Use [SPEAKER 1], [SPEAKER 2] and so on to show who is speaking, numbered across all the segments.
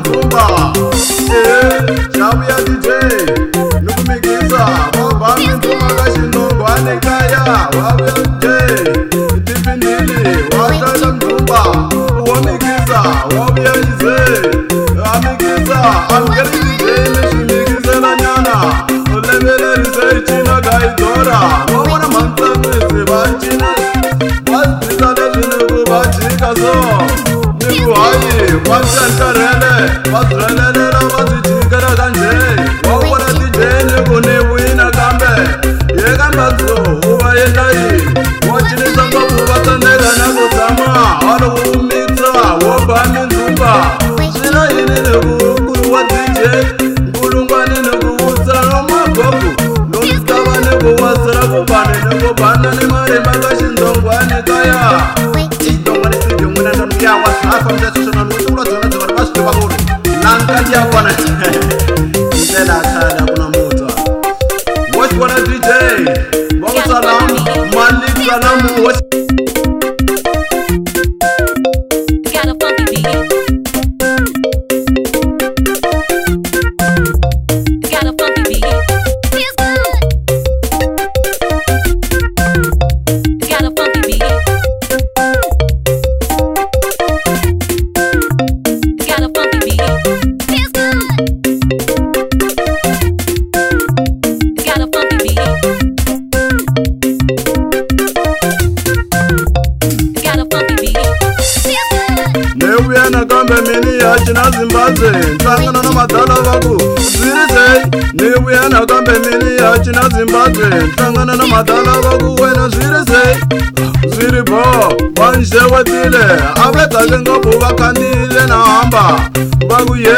[SPEAKER 1] Mzumba. Shabu ya DJ nukumikiza wabami Mzumba kashinongwane kaya wabe DJ tipindili watala Mzumba wamikiza wabia ize amikiza amgeri DJ nishimikize na nyana ulebele rize ichina gaidora wabona mantakwezi bachina wazizale zinuku bachikazo niku hayi wachankarele wazrelelera wazichikara kanje wabona DJ niku nibuina kambe yekambazo uba yendayi wachinisa ngobu watandega nakutama wanukumitsa wobami Mzumba shina yini niku wa DJ ngulungwani niku utsara magogu lomskava niku wasara kubane niku banda ni maremba kashinzongwani kaya idongwani studio muna nanu ya wasaka mjasosona nutula zona zona basuke bakuri nankali ya wana ndela kada kuna muta watch wana DJ bongo salam malik salamu watch Neuyana kambe mini ya china Zimbabwe ntangana na madala vaku zvirizei neuyana kambe mini ya china Zimbabwe ntangana na madala vaku wena zvirizei zviribo vanjewetile avetake ngobu vakandile na hamba vaku ye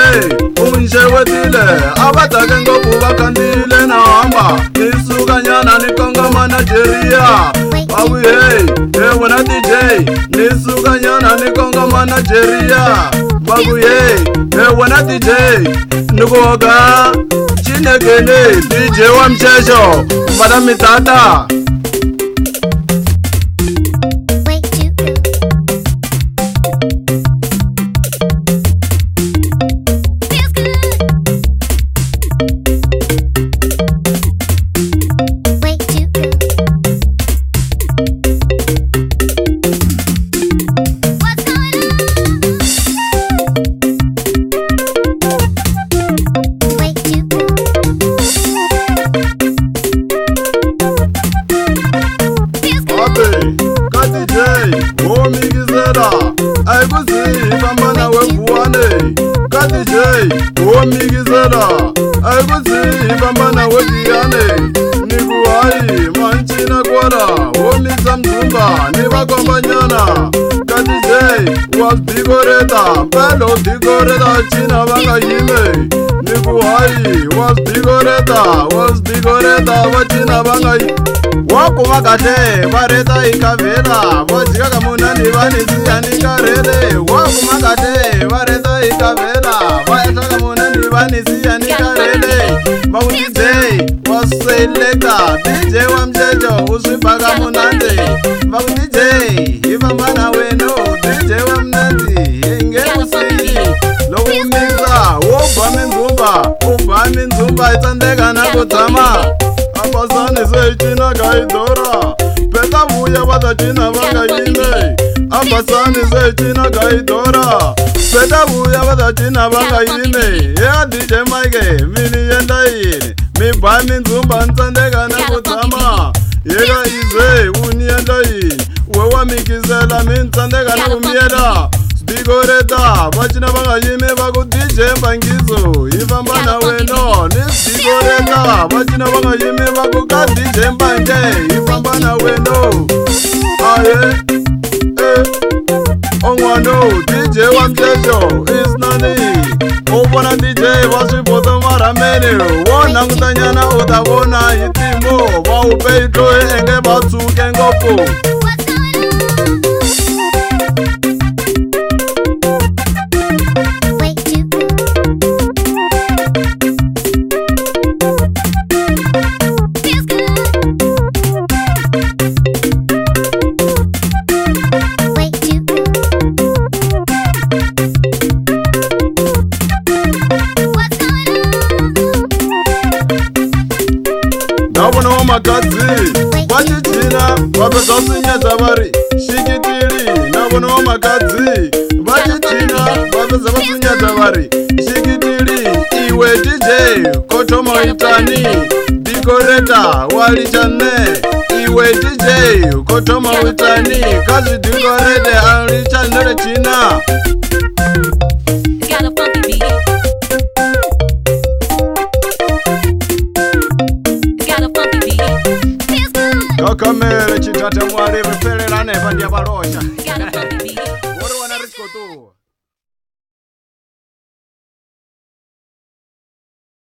[SPEAKER 1] unjewetile avatake ngobu vakandile na hamba nisukanyana nikongoma Nigeria vaku ye wena DJ nisukanyana nikongoma Nigeria vaku ye wena DJ nikuoga chinekene DJ wa mchesho mbada mitata Aikuziva webuwane KDJ womigizela aikuziva mana wediane nikuhai manchina kwara womisa Mzumba nivakombanyana KDJ wasdigoreta pelo digoreta china vangayime nikuhai wasdigoreta vachina vangayime wakuma kate vareta ikavela vojika kamunani vanisiya nikarele wakuma kate vareta ikavela vaeta kamunani vanisiya nikarele vakudijei waselekta DJ wa mchecho usvibhaka munande vakudijei ifambana weno DJ wa mnandi inge usiyi lokumisa ubhami Mzumba itsandeka nakudzama abasani seichina gaidora peta vuya vatachina vangayime abasani seichina gaidora peta vuya vatachina vangayime ya DJ Mike mini yendayini mibhami Mzumba ntsandeka nakudzama yeka ize uniyendayini wewamikizela mintsandeka nakumiyela Digoreta, vachina vangayime vaku DJ Mbangizo ifambana weno ni Digoreta, vachina vangayime vaku ka DJ Mbange ifambana weno aye ongwano DJ wa mchecho isnani ubona DJ vaswipoto maramene wona ngutanyana utavona itimo vaupe itoe enge vatsuke ngopo Bakari Shikitili iwe DJ Kotomo Itani Dikoreta Walichane iwe DJ Kotomo Itani Kazi Dikorete Alichanere China